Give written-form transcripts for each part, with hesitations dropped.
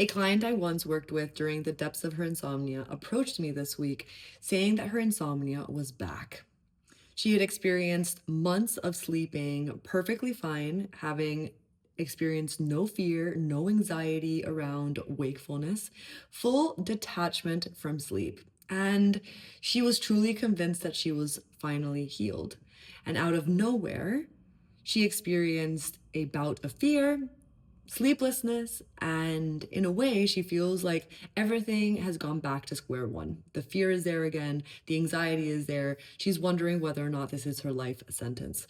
A client I once worked with during the depths of her insomnia approached me this week saying that her insomnia was back. She had experienced months of sleeping perfectly fine, having experienced no fear, no anxiety around wakefulness, full detachment from sleep. And she was truly convinced that she was finally healed. And out of nowhere, she experienced a bout of fear, sleeplessness, and in a way, she feels like everything has gone back to square one. The fear is there again, the anxiety is there. She's wondering whether or not this is her life sentence.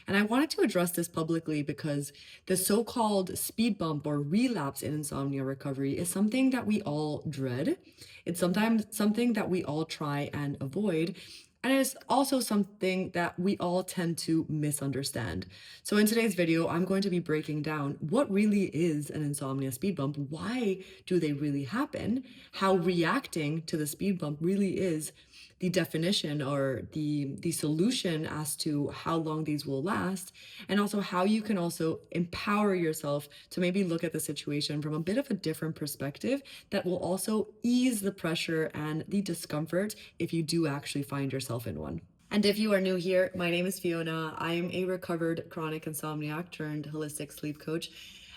And I wanted to address this publicly because the so-called speed bump or relapse in insomnia recovery is something that we all dread. It's sometimes something that we all try and avoid. And it's also something that we all tend to misunderstand. So in today's video, I'm going to be breaking down what really is an insomnia speed bump, why do they really happen, how reacting to the speed bump really is the definition or the solution as to how long these will last, and also how you can also empower yourself to maybe look at the situation from a bit of a different perspective that will also ease the pressure and the discomfort if you do actually find yourself in one. And if you are new here, my name is Fiona. I'm a recovered chronic insomniac turned holistic sleep coach.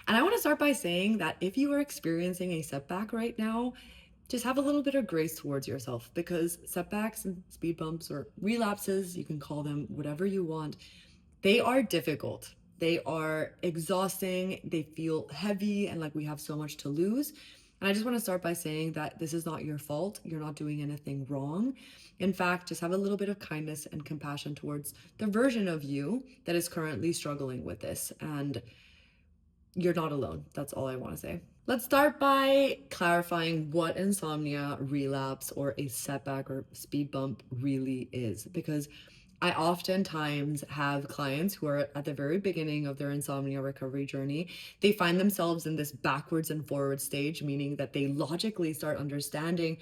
And I want to start by saying that if you are experiencing a setback right now, just have a little bit of grace towards yourself, because setbacks and speed bumps or relapses, you can call them whatever you want, they are difficult. They are exhausting. They feel heavy and like we have so much to lose. And I just want to start by saying that this is not your fault. You're not doing anything wrong. In fact, just have a little bit of kindness and compassion towards the version of you that is currently struggling with this. And you're not alone. That's all I want to say. Let's start by clarifying what insomnia, relapse, or a setback or speed bump really is, because I oftentimes have clients who are at the very beginning of their insomnia recovery journey. They find themselves in this backwards and forward stage, meaning that they logically start understanding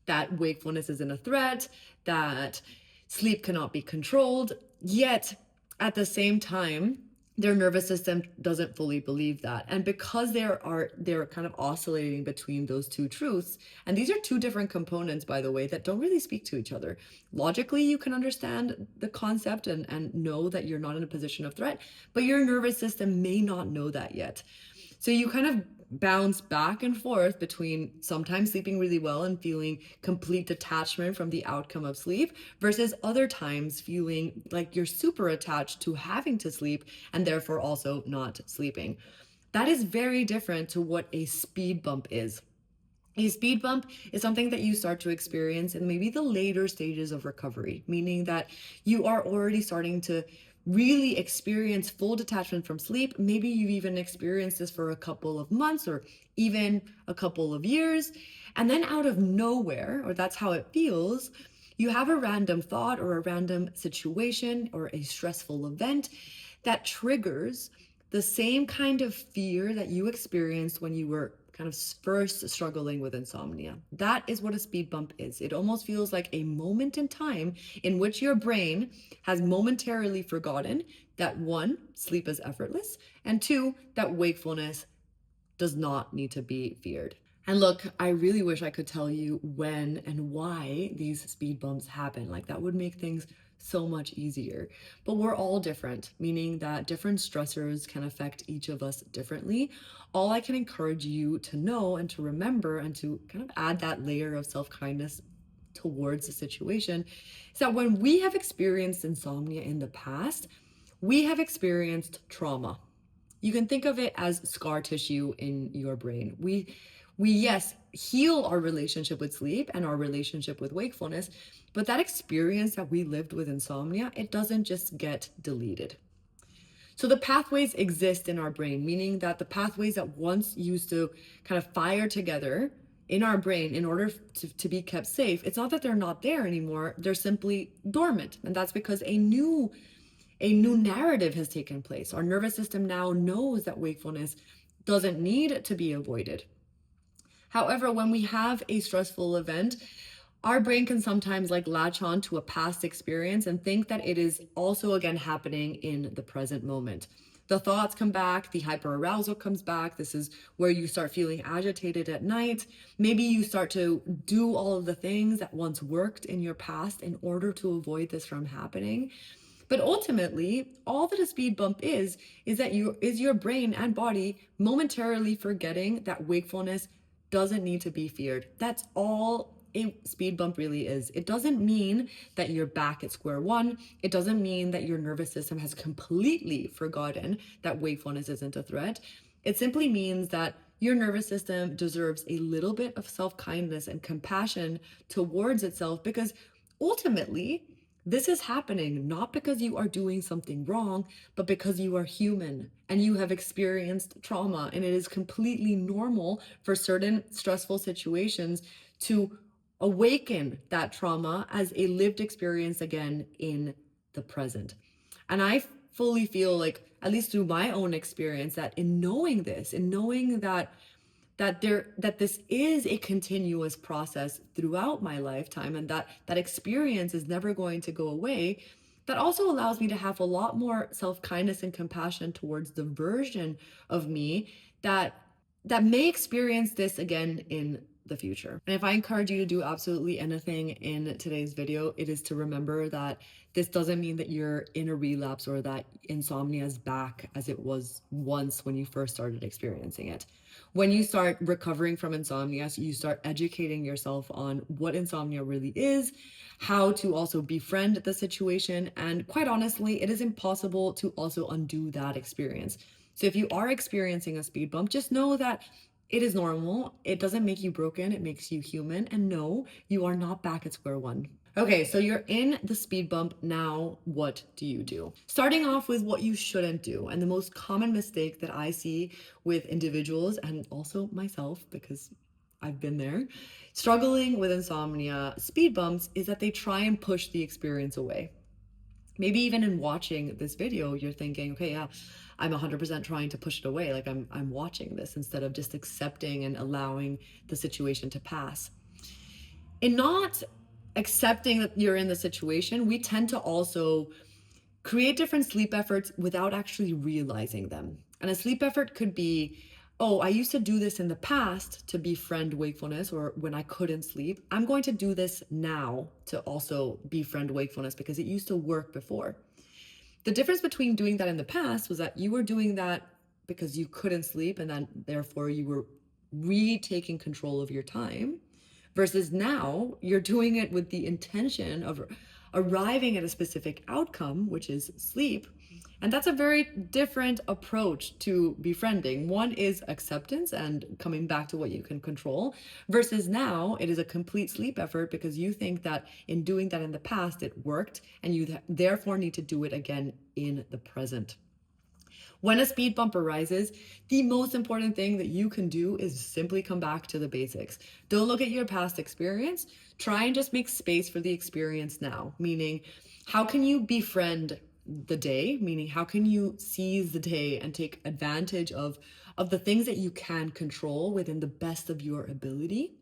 that wakefulness isn't a threat, that sleep cannot be controlled, yet at the same time, their nervous system doesn't fully believe that. And because they're kind of oscillating between those two truths, and these are two different components, by the way, that don't really speak to each other. Logically, you can understand the concept and know that you're not in a position of threat, but your nervous system may not know that yet. So you kind of bounce back and forth between sometimes sleeping really well and feeling complete detachment from the outcome of sleep versus other times feeling like you're super attached to having to sleep and therefore also not sleeping. That is very different to what a speed bump is. A speed bump is something that you start to experience in maybe the later stages of recovery, meaning that you are already starting to really experience full detachment from sleep. Maybe you've even experienced this for a couple of months or even a couple of years. And then out of nowhere, or that's how it feels, you have a random thought or a random situation or a stressful event that triggers the same kind of fear that you experienced when you were kind of first struggling with insomnia. That is what a speed bump is. It almost feels like a moment in time in which your brain has momentarily forgotten that one, sleep is effortless, and two, that wakefulness does not need to be feared. And look, I really wish I could tell you when and why these speed bumps happen. Like that would make things so much easier. But we're all different, meaning that different stressors can affect each of us differently. All I can encourage you to know and to remember and to kind of add that layer of self-kindness towards the situation is that when we have experienced insomnia in the past, we have experienced trauma. You can think of it as scar tissue in your brain. We yes, heal our relationship with sleep and our relationship with wakefulness, but that experience that we lived with insomnia, it doesn't just get deleted. So the pathways exist in our brain, meaning that the pathways that once used to kind of fire together in our brain in order to be kept safe, it's not that they're not there anymore, they're simply dormant. And that's because a new narrative has taken place. Our nervous system now knows that wakefulness doesn't need to be avoided. However, when we have a stressful event, our brain can sometimes like latch on to a past experience and think that it is also again happening in the present moment. The thoughts come back, the hyperarousal comes back. This is where you start feeling agitated at night. Maybe you start to do all of the things that once worked in your past in order to avoid this from happening. But ultimately, all that a speed bump is that your brain and body momentarily forgetting that wakefulness doesn't need to be feared. That's all a speed bump really is. It doesn't mean that you're back at square one. It doesn't mean that your nervous system has completely forgotten that wakefulness isn't a threat. It simply means that your nervous system deserves a little bit of self-kindness and compassion towards itself, because ultimately, this is happening not because you are doing something wrong, but because you are human and you have experienced trauma. And it is completely normal for certain stressful situations to awaken that trauma as a lived experience again in the present. And I fully feel like, at least through my own experience, that in knowing this, in knowing that this is a continuous process throughout my lifetime, and that experience is never going to go away, that also allows me to have a lot more self-kindness and compassion towards the version of me that may experience this again in the future. And if I encourage you to do absolutely anything in today's video, it is to remember that this doesn't mean that you're in a relapse or that insomnia is back as it was once when you first started experiencing it. When you start recovering from insomnia, so you start educating yourself on what insomnia really is, how to also befriend the situation, and quite honestly, it is impossible to also undo that experience. So if you are experiencing a speed bump, just know that it is normal. It doesn't make you broken, it makes you human. And no, you are not back at square one. Okay, so you're in the speed bump. Now, what do you do? Starting off with what you shouldn't do. And the most common mistake that I see with individuals, and also myself, because I've been there, struggling with insomnia speed bumps, is that they try and push the experience away. Maybe even in watching this video, you're thinking, okay, yeah, I'm 100% trying to push it away. Like I'm watching this instead of just accepting and allowing the situation to pass. In not accepting that you're in the situation, we tend to also create different sleep efforts without actually realizing them. And a sleep effort could be, oh, I used to do this in the past to befriend wakefulness, or when I couldn't sleep. I'm going to do this now to also befriend wakefulness because it used to work before. The difference between doing that in the past was that you were doing that because you couldn't sleep, and then therefore you were retaking control of your time, versus now you're doing it with the intention of arriving at a specific outcome, which is sleep. And that's a very different approach to befriending. One is acceptance and coming back to what you can control, versus now it is a complete sleep effort because you think that in doing that in the past it worked, and you therefore need to do it again in the present. When a speed bump arises, the most important thing that you can do is simply come back to the basics. Don't look at your past experience. Try and just make space for the experience now, meaning how can you befriend the day, meaning how can you seize the day and take advantage of the things that you can control within the best of your ability.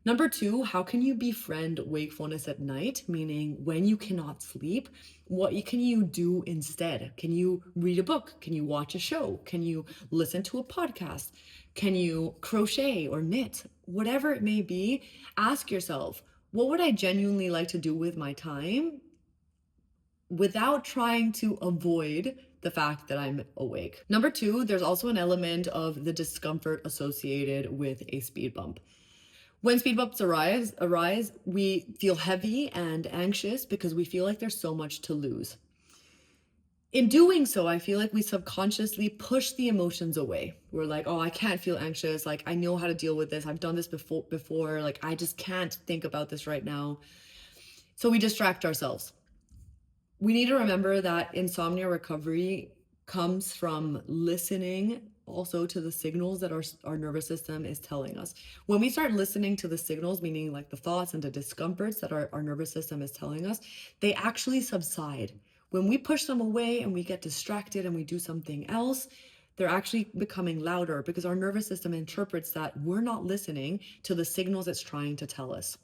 Number two, how can you befriend wakefulness at night? Meaning when you cannot sleep, what can you do instead? Can you read a book? Can you watch a show? Can you listen to a podcast? Can you crochet or knit? Whatever it may be, ask yourself, what would I genuinely like to do with my time without trying to avoid the fact that I'm awake? Number two, there's also an element of the discomfort associated with a speed bump. When speed bumps arise, we feel heavy and anxious because we feel like there's so much to lose. In doing so, I feel like we subconsciously push the emotions away. We're like, oh, I can't feel anxious. Like, I know how to deal with this. I've done this before. Like, I just can't think about this right now. So we distract ourselves. We need to remember that insomnia recovery comes from listening also to the signals that our nervous system is telling us. When we start listening to the signals, meaning like the thoughts and the discomforts that our nervous system is telling us, they actually subside. When we push them away and we get distracted and we do something else, they're actually becoming louder because our nervous system interprets that we're not listening to the signals it's trying to tell us.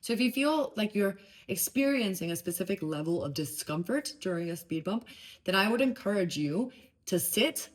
So if you feel like you're experiencing a specific level of discomfort during a speed bump, then I would encourage you to sit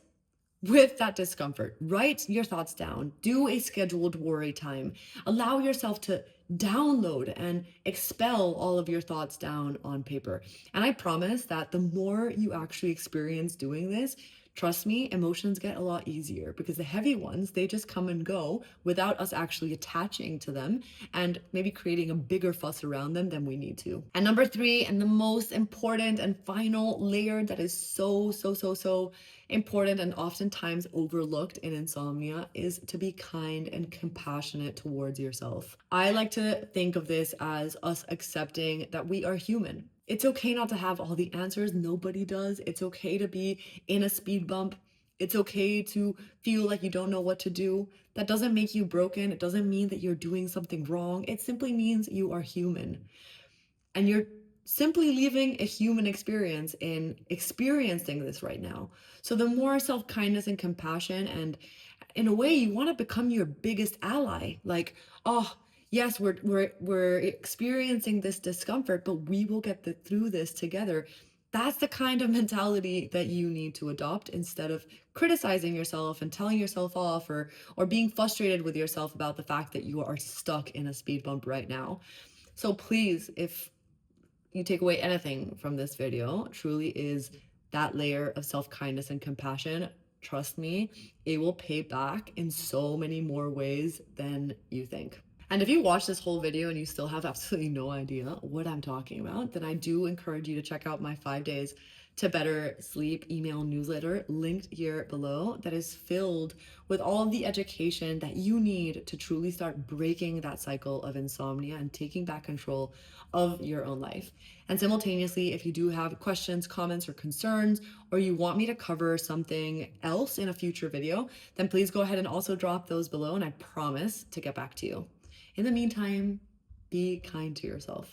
with that discomfort. Write your thoughts down. Do a scheduled worry time. Allow yourself to download and expel all of your thoughts down on paper. And I promise that the more you actually experience doing this, trust me, emotions get a lot easier because the heavy ones, they just come and go without us actually attaching to them and maybe creating a bigger fuss around them than we need to. And number three, and the most important and final layer that is so important and oftentimes overlooked in insomnia is to be kind and compassionate towards yourself. I like to think of this as us accepting that we are human. It's okay not to have all the answers. Nobody does. It's okay to be in a speed bump. It's okay to feel like you don't know what to do. That doesn't make you broken. It doesn't mean that you're doing something wrong. It simply means you are human. And you're simply living a human experience in experiencing this right now. So the more self-kindness and compassion, and in a way you want to become your biggest ally. Like, oh, yes, we're experiencing this discomfort, but we will get through this together. That's the kind of mentality that you need to adopt instead of criticizing yourself and telling yourself off, or being frustrated with yourself about the fact that you are stuck in a speed bump right now. So please, if you take away anything from this video, truly is that layer of self-kindness and compassion. Trust me, it will pay back in so many more ways than you think. And if you watch this whole video and you still have absolutely no idea what I'm talking about, then I do encourage you to check out my 5 days to better sleep email newsletter linked here below that is filled with all of the education that you need to truly start breaking that cycle of insomnia and taking back control of your own life. And simultaneously, if you do have questions, comments, or concerns, or you want me to cover something else in a future video, then please go ahead and also drop those below, and I promise to get back to you. In the meantime, be kind to yourself.